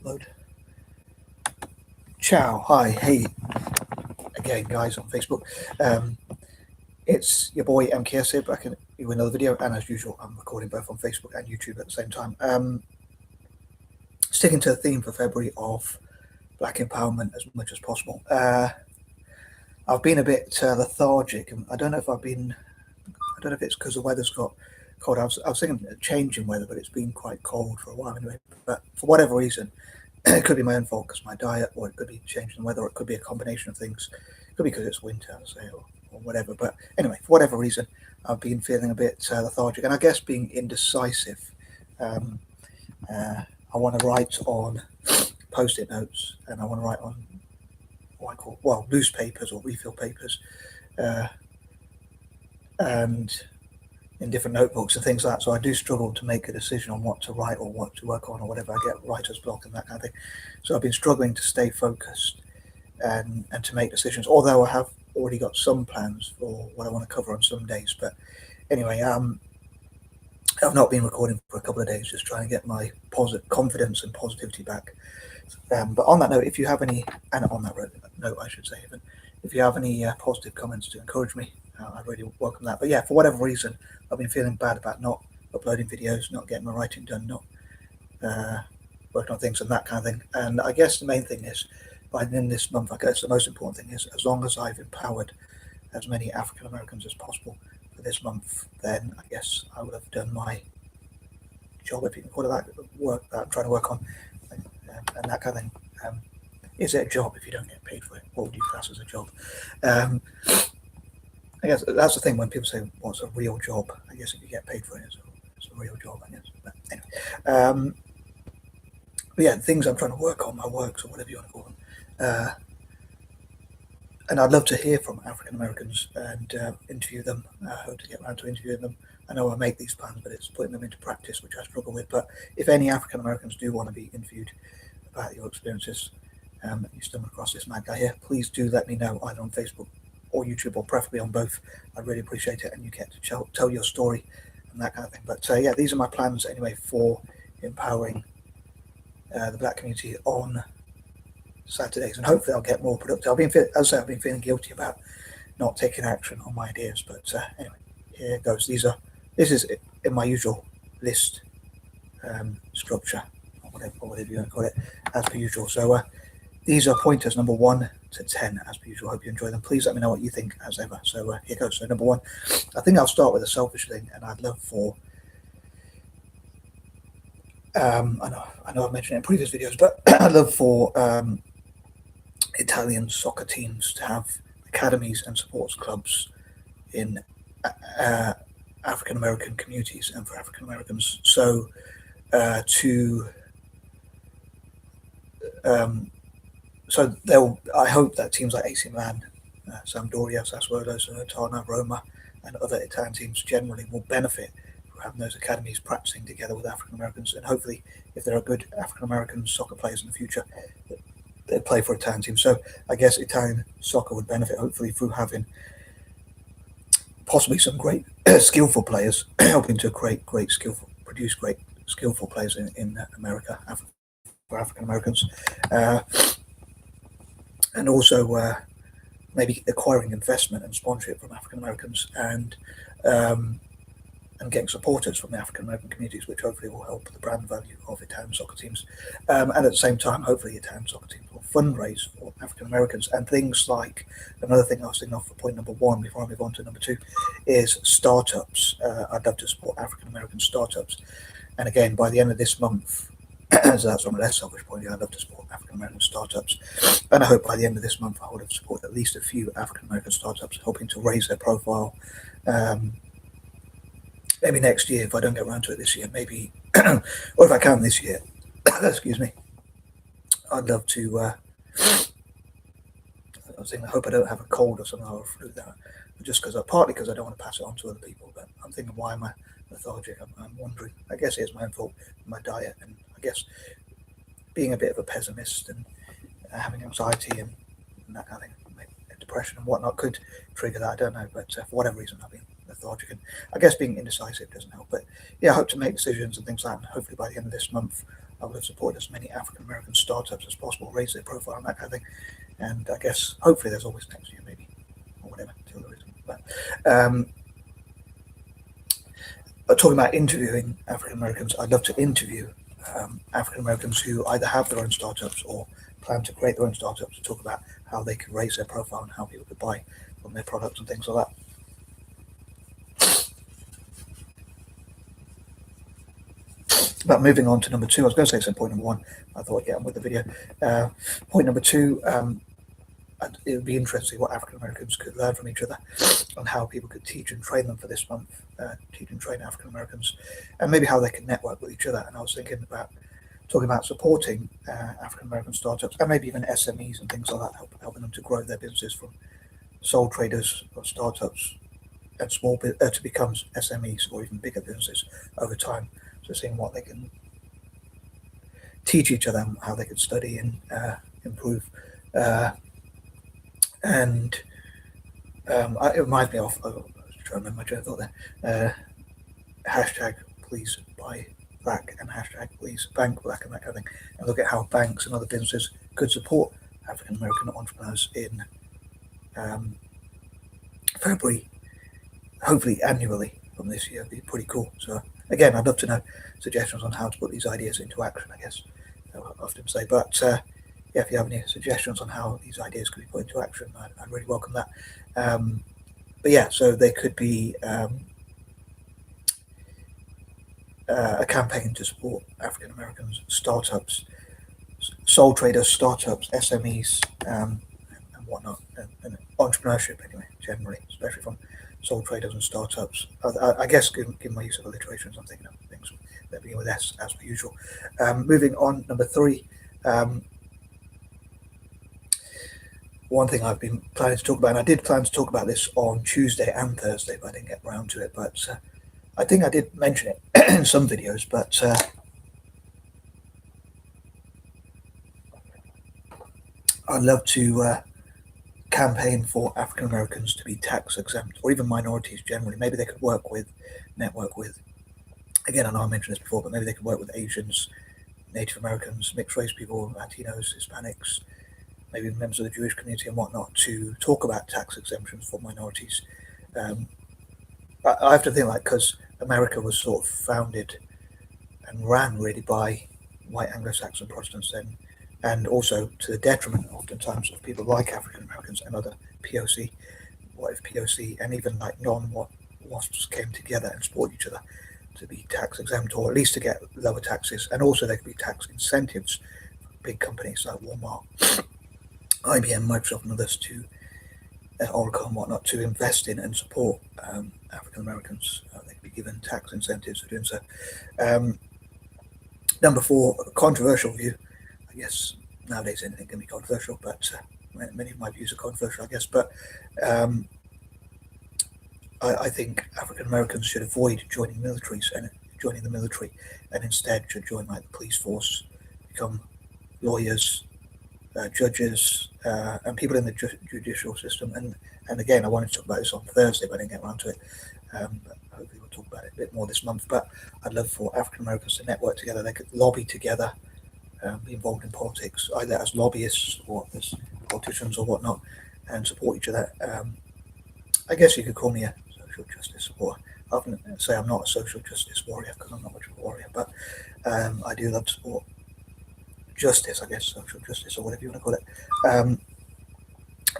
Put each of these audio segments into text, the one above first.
upload. Ciao, hi, hey, again, guys on Facebook. It's your boy M.K.S here, back in with another video, and as usual, I'm recording both on Facebook and YouTube at the same time. Sticking to the theme for February of Black empowerment as much as possible. I've been a bit lethargic, and I don't know if it's because the weather's got cold. I was thinking a change in weather, but it's been quite cold for a while anyway. But for whatever reason, it could be my own fault because my diet, or it could be changing the weather, or it could be a combination of things. It could be because it's winter, say, or whatever. But anyway, for whatever reason, I've been feeling a bit lethargic, and I guess being indecisive. I want to write on post-it notes, and I want to write on what I call, loose papers or refill papers, and in different notebooks and things like that. So I do struggle to make a decision on what to write or what to work on or whatever. I get writer's block and that kind of thing. So I've been struggling to stay focused and to make decisions, although I have already got some plans for what I want to cover on some days. But anyway, I've not been recording for a couple of days, just trying to get my confidence and positivity back. But on that note, if you have any, and on that note, I should say, even if you have any positive comments to encourage me, I really welcome that. But yeah, for whatever reason, I've been feeling bad about not uploading videos, not getting my writing done, not working on things and that kind of thing. And I guess the main thing is, by the end of this month, I guess the most important thing is, as long as I've empowered as many African Americans as possible for this month, then I guess I would have done my job, if you can call it that, work that I'm trying to work on, and that kind of thing. Is it a job if you don't get paid for it? What would you class as a job? I guess that's the thing when people say, what's a real job? I guess if you get paid for it, it's a real job, I guess. But anyway, but yeah, the things I'm trying to work on, my works or whatever you want to call them. And I'd love to hear from African Americans and interview them. I hope to get around to interviewing them. I know I make these plans, but it's putting them into practice, which I struggle with. But if any African Americans do want to be interviewed about your experiences, you stumble across this mad guy here, please do let me know, either on Facebook or YouTube, or preferably on both. I'd really appreciate it, and you get to tell your story and that kind of thing. But yeah, these are my plans anyway for empowering the Black community on Saturdays, and hopefully I'll get more productive. I've been feeling guilty about not taking action on my ideas, but anyway, here it goes. This is in my usual list structure, or whatever you want to call it, as per usual. So these are pointers number 1 to 10, as per usual. Hope you enjoy them. Please let me know what you think, as ever. So here goes. So number 1, I think I'll start with a selfish thing, and I'd love for I know I've mentioned it in previous videos, but I'd love for Italian soccer teams to have academies and sports clubs in African American communities and for African Americans. So I hope that teams like AC Milan, Sampdoria, Sassuolo, Salernitana, Roma, and other Italian teams generally will benefit from having those academies practicing together with African Americans. And hopefully, if there are good African American soccer players in the future, they play for Italian teams. So I guess Italian soccer would benefit, hopefully, through having possibly some great skillful players, helping to produce great skillful players in America for African Americans. And also maybe acquiring investment and sponsorship from African Americans, and getting supporters from the African American communities, which hopefully will help the brand value of Italian soccer teams. And at the same time, hopefully Italian soccer teams will fundraise for African Americans. And things like, another thing I was thinking of for point number 1 before I move on to number 2 is startups. I'd love to support African American startups. And again, by the end of this month, so that's on a less selfish point, I'd love to support African American startups. And I hope by the end of this month, I would have supported at least a few African American startups, helping to raise their profile. Maybe next year, if I don't get around to it this year, maybe, or if I can this year, excuse me, I'd love to, I hope I don't have a cold or something, or a flu, just partly because I don't want to pass it on to other people. But I'm thinking, why am I lethargic? I'm wondering. I guess it's my own fault, my diet, and I guess being a bit of a pessimist and having anxiety and that kind of thing, depression and whatnot could trigger that. I don't know, but for whatever reason, I've been lethargic, and I guess being indecisive doesn't help. But yeah, I hope to make decisions and things like that, and hopefully by the end of this month I would have supported as many African American startups as possible, raise their profile and that kind of thing. And I guess hopefully there's always next year, maybe, or whatever, till there isn't. But talking about interviewing African Americans, I'd love to interview African Americans who either have their own startups or plan to create their own startups, to talk about how they can raise their profile and how people could buy from their products and things like that. But moving on to number 2, I was going to say some point number 1. I thought I'd get on with the video. Point number 2, it would be interesting what African Americans could learn from each other, and how people could teach and train them for this month, teach and train African Americans, and maybe how they can network with each other. And I was thinking about talking about supporting African American startups, and maybe even SMEs and things like that, helping them to grow their businesses from sole traders or startups and small to become SMEs or even bigger businesses over time. So seeing what they can teach each other, and how they can study and improve. And it reminds me of, I was trying to remember my train of thought there, hashtag please buy black and hashtag please bank black and that kind of thing, and look at how banks and other businesses could support African American entrepreneurs in February, hopefully annually from this year. It'd be pretty cool. So again, I'd love to know suggestions on how to put these ideas into action, I guess I often say. But yeah, if you have any suggestions on how these ideas could be put into action, I'd really welcome that. But yeah, so there could be a campaign to support African Americans, startups, sole traders, startups, SMEs, and whatnot, and entrepreneurship anyway, generally, especially from sole traders and startups. I guess given my use of alliterations, I'm thinking of things that begin with S as per usual. Moving on, number 3. One thing I've been planning to talk about, and I did plan to talk about this on Tuesday and Thursday, but I didn't get around to it. But I think I did mention it in some videos, but I'd love to campaign for African Americans to be tax exempt, or even minorities generally. Maybe they could network with, again, I know I mentioned this before, but maybe they could work with Asians, Native Americans, mixed race people, Latinos, Hispanics, maybe members of the Jewish community and whatnot, to talk about tax exemptions for minorities. I have to think, like, because America was sort of founded and ran really by white Anglo-Saxon Protestants then, and also to the detriment oftentimes of people like African Americans and other POC, what if POC, and even like non-WASPs came together and supported each other to be tax exempt, or at least to get lower taxes. And also there could be tax incentives for big companies like Walmart, IBM, Microsoft, and others, to Oracle and whatnot, to invest in and support African Americans. They could be given tax incentives for doing so. Number 4, controversial view. I guess nowadays anything can be controversial, but many of my views are controversial, I guess. But I think African Americans should avoid joining the military, and instead should join like the police force, become lawyers, judges, and people in the judicial system. And again, I wanted to talk about this on Thursday, but I didn't get around to it. But hopefully we'll talk about it a bit more this month. But I'd love for African Americans to network together. They could lobby together, be involved in politics, either as lobbyists or as politicians or whatnot, and support each other. I guess you could call me a social justice supporter. I often say I'm not a social justice warrior because I'm not much of a warrior, but I do love to support justice, I guess, social justice, or whatever you want to call it.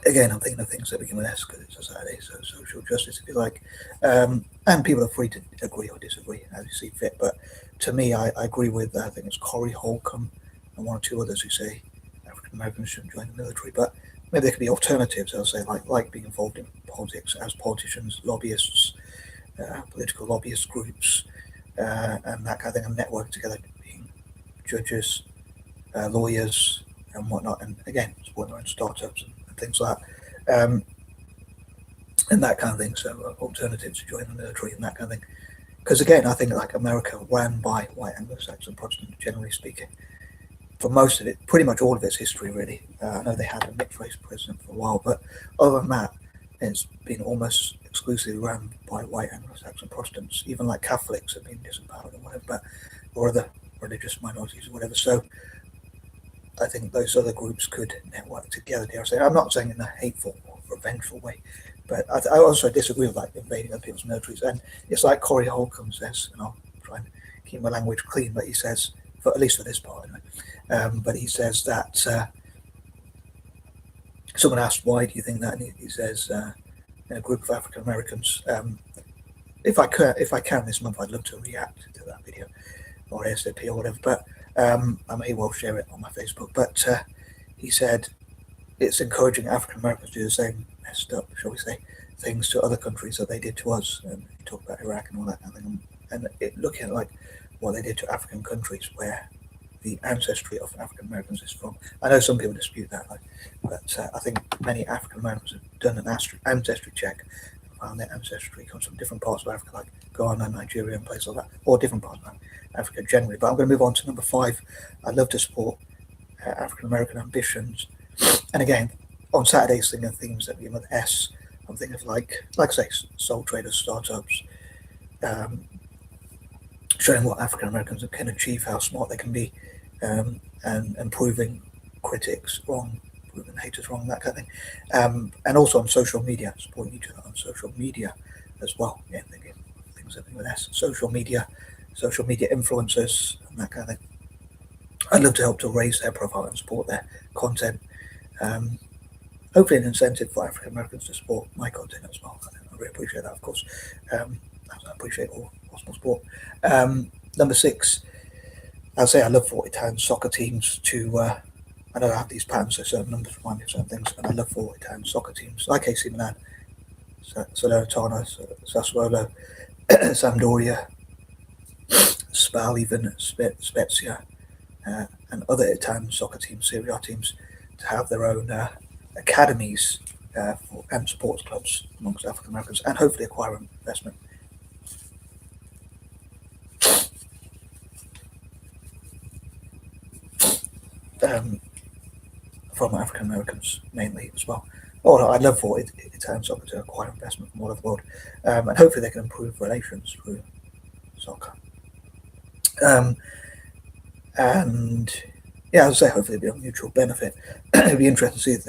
Again, I'm thinking of things that begin with S because it's a Saturday, so social justice, if you like. And people are free to agree or disagree as you see fit. But to me, I agree with, I think it's Corey Holcomb and one or two others who say African Americans shouldn't join the military. But maybe there could be alternatives, I'll say, like being involved in politics as politicians, lobbyists, political lobbyist groups, and that kind of thing, and network together, being judges, lawyers, and whatnot, and again, supporting their own startups and things like that, and that kind of thing. So alternatives to join the military and that kind of thing. Because again, I think like America ran by white Anglo-Saxon Protestant, generally speaking, for most of it, pretty much all of its history, really. I know they had a mixed race president for a while, but other than that, it's been almost exclusively run by white Anglo-Saxon Protestants. Even like Catholics have been disempowered or whatever, or other religious minorities or whatever. So I think those other groups could network together, dare I say. I'm not saying in a hateful or revengeful way, but I also disagree with like invading other people's militaries. And it's like Corey Holcomb says, and I'll try and keep my language clean, but he says, for at least for this part anyway, but he says that someone asked, why do you think that? And he says, in a group of African Americans, if I can this month, I'd love to react to that video or ASAP or whatever, but I may well share it on my Facebook. But he said it's encouraging African Americans to do the same messed up, shall we say, things to other countries that they did to us. And he talked about Iraq and all that kind of thing, and looking at like what they did to African countries where the ancestry of African Americans is from. I know some people dispute that, but I think many African Americans have done an ancestry check and found their ancestry comes from different parts of Africa, like Ghana, Nigeria, and places like that, or different parts of Africa generally. But I'm going to move on to number 5. I'd love to support African American ambitions. And again, on Saturdays, thinking of themes that begin with S, I'm thinking of like I say, sole traders, startups, showing what African Americans can achieve, how smart they can be, and proving critics wrong, proving haters wrong, that kind of thing. And also on social media, supporting each other on social media as well. Yeah, thinking things that begin with S, social media influencers, and that kind of thing. I'd love to help to raise their profile and support their content. Hopefully an incentive for African Americans to support my content as well. I really appreciate that, of course. I appreciate all possible support. Number 6, I'll say I love for Italian soccer teams to, I know I have these patterns, so certain numbers remind me of certain things, and I love for Italian soccer teams like AC Milan, Salernitana, Sassuolo, Sampdoria, Spal, even Spezia, and other Italian soccer teams, Serie A teams, to have their own academies and sports clubs amongst African Americans, and hopefully acquire investment. From African Americans mainly as well. I'd love for Italian soccer to acquire investment from all over the world, and hopefully they can improve relations through soccer. And yeah, as I say, hopefully it'll be a mutual benefit. It'll be interesting to see if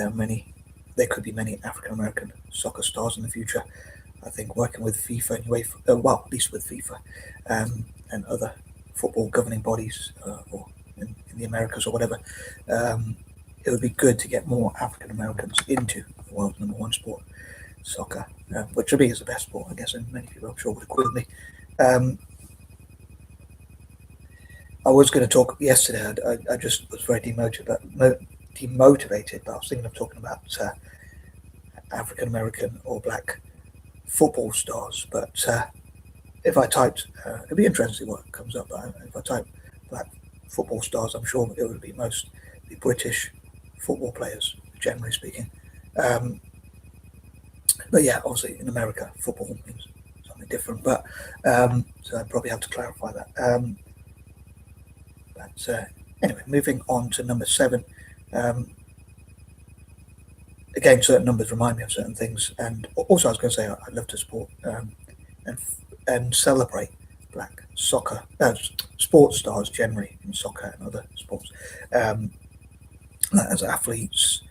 there could be many African American soccer stars in the future. I think working with FIFA and UEFA, well, at least with FIFA, and other football governing bodies, or in the Americas or whatever, it would be good to get more African Americans into the world's number 1 sport, soccer, which to me is the best sport, I guess, and many people I'm sure would agree with me. I was going to talk yesterday. I just was very demotivated, but I was thinking of talking about African American or black football stars. But if I typed, it'd be interesting to see what comes up. If I type black football stars, I'm sure it would be most the British football players, generally speaking. But yeah, obviously in America, football means something different. But so I'd probably have to clarify that. But anyway, moving on to number 7. Again, certain numbers remind me of certain things, and also I was going to say I'd love to support and celebrate black soccer sports stars generally in soccer and other sports, as athletes,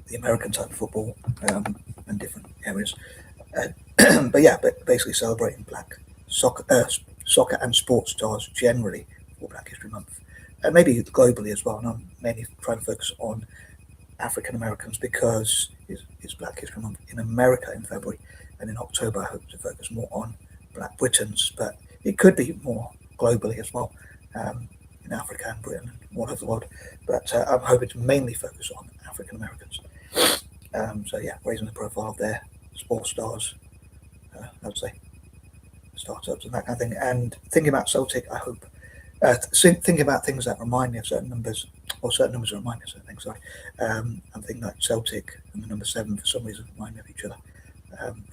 the American type of football, and different areas. But basically celebrating black soccer and sports stars generally for Black History Month, and maybe globally as well. And I'm mainly trying to focus on African Americans because it's Black History Month in America in February, and in October I hope to focus more on Black Britons, but it could be more globally as well, in Africa and Britain and all over the world. But I'm hoping to mainly focus on African Americans. So yeah, raising the profile of their sports stars, I would say, startups and that kind of thing, and thinking about Celtic. I hope thinking about things that remind me of certain numbers, or certain numbers that remind me of certain things. Sorry, I'm thinking like Celtic and the number 7 for some reason remind me of each other.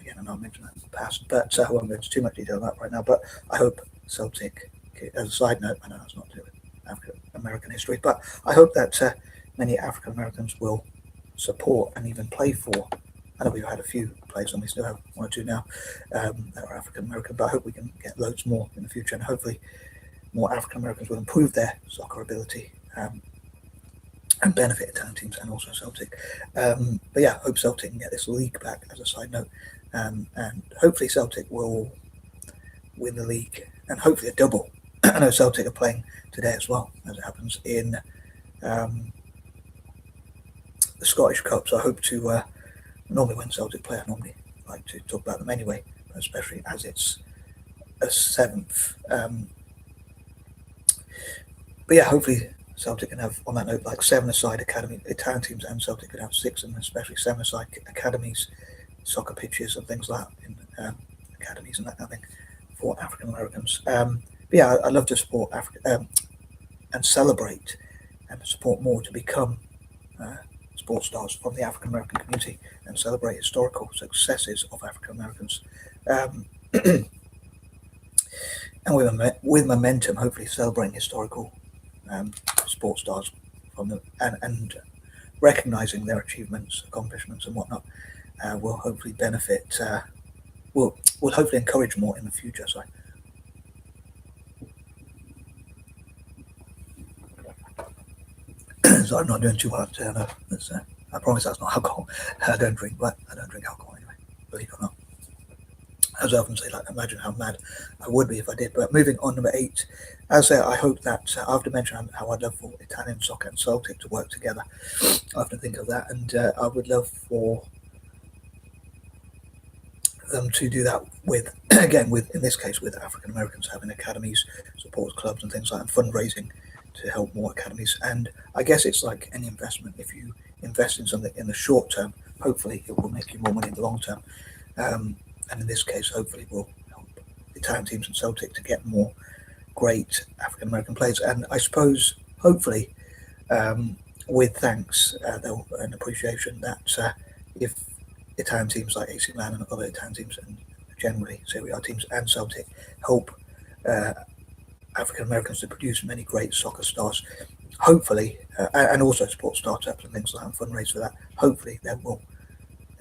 Again, I know I mentioned that in the past, but I won't go into too much detail on that right now. But I hope Celtic, as a side note, I know that's not to do with African American history, but I hope that many African Americans will support and even play for. I know we've had a few players, and we still have 1 or 2 now that are African American, but I hope we can get loads more in the future, and hopefully more African Americans will improve their soccer ability and benefit Italian teams and also Celtic. But yeah, hope Celtic can get this league back as a side note, and hopefully Celtic will win the league and hopefully a double. I know Celtic are playing today as well, as it happens in the Scottish Cup. So I hope to normally when Celtic play, I normally like to talk about them anyway, especially as it's a seventh. But yeah, hopefully Celtic can have, on that note, like 7-a-side academy Italian teams, and Celtic could have 6, and especially 7-a-side academies, soccer pitches and things like that in academies and that kind of thing for African Americans. But yeah, I love to support Africa and celebrate and support more to become sports stars from the African American community and celebrate historical successes of African Americans. And with momentum, hopefully celebrating historical sports stars from them and recognizing their achievements, accomplishments, and whatnot will hopefully benefit. Will hopefully encourage more in the future. So I'm not doing too hard. No, I promise that's not alcohol. I don't drink, but I don't drink alcohol anyway. Believe it or not. As I often say, like, imagine how mad I would be if I did. But moving on, number 8. As I hope that I have to mention how I'd love for Italian soccer and Celtic to work together. I have to think of that, and I would love for them to do that with, again, with in this case with African Americans having academies, support clubs, and things like that, and fundraising to help more academies. And I guess it's like any investment. If you invest in something in the short term, hopefully it will make you more money in the long term. And in this case, hopefully will help Italian teams and Celtic to get more great African American players. And I suppose, hopefully, with thanks and appreciation, that if Italian teams like AC Milan and other Italian teams, and generally Serie A teams and Celtic, help African Americans to produce many great soccer stars, hopefully, and also support startups and things like that, and fundraise for that. Hopefully, they will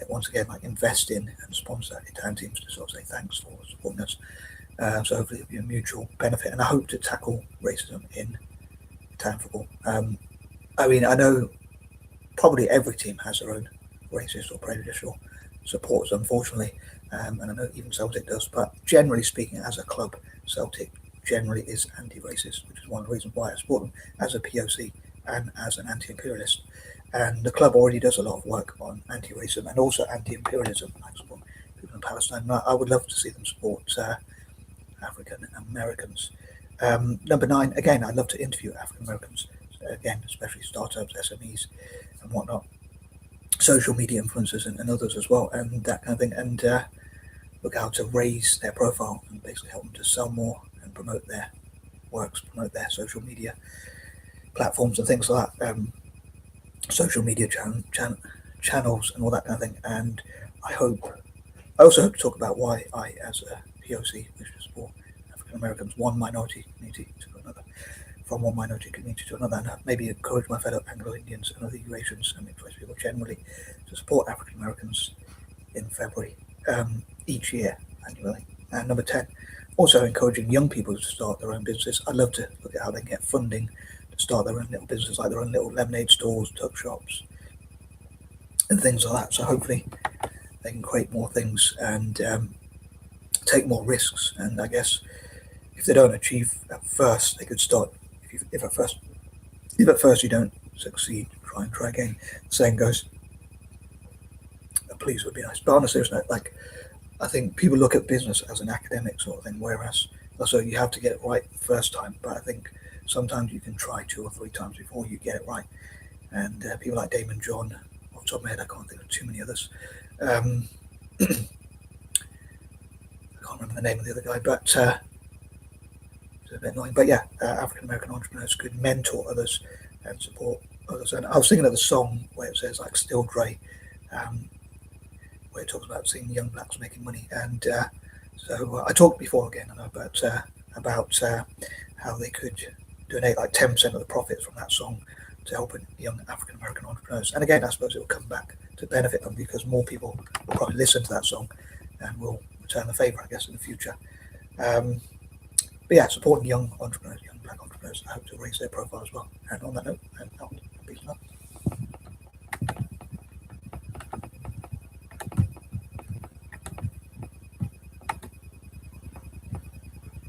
once again like invest in and sponsor Italian teams to sort of say thanks for supporting us. So hopefully it'll be a mutual benefit, and I hope to tackle racism in Italian football. I mean, I know probably every team has their own racist or prejudicial supporters, unfortunately, and I know even Celtic does, but generally speaking, as a club, Celtic generally is anti-racist, which is one of the reasons why I support them as a POC and as an anti-imperialist. And the club already does a lot of work on anti-racism and also anti-imperialism, like support people in Palestine. I would love to see them support African Americans. Number 9, again, I'd love to interview African Americans, again, especially startups, SMEs, and whatnot, social media influencers and others as well, and that kind of thing, and look how to raise their profile and basically help them to sell more and promote their works, promote their social media platforms and things like that. Social media channels and all that kind of thing. And I also hope to talk about why I, as a POC, wish to support African Americans, one minority community to another, from one minority community to another, and maybe encourage my fellow Anglo-Indians and other Eurasians and mixed race people generally to support African Americans in February each year annually. And number 10, also encouraging young people to start their own businesses. I'd love to look at how they can get funding to start their own little businesses, like their own little lemonade stores, tuck shops, and things like that. So hopefully they can create more things and take more risks. And I guess if they don't achieve at first, they could start. If at first you don't succeed, try and try again. The saying goes, "Please would be nice." But on a serious note, like, I think people look at business as an academic sort of thing, whereas also you have to get it right the first time. But I think sometimes you can try 2 or 3 times before you get it right. And people like Damon John, off the top of my head, I can't think of too many others. I can't remember the name of the other guy, but it's a bit annoying. But yeah, African American entrepreneurs could mentor others and support others. And I was thinking of the song where it says like "Still Dre," where it talks about seeing young blacks making money. And so I talked before again, I know, but about how they could donate like 10% of the profits from that song to help young African American entrepreneurs. And again, I suppose it will come back to benefit them because more people will probably listen to that song and will return the favor, I guess, in the future. But But yeah, supporting young entrepreneurs, young black entrepreneurs, I hope to raise their profile as well. And on that note, peace and love.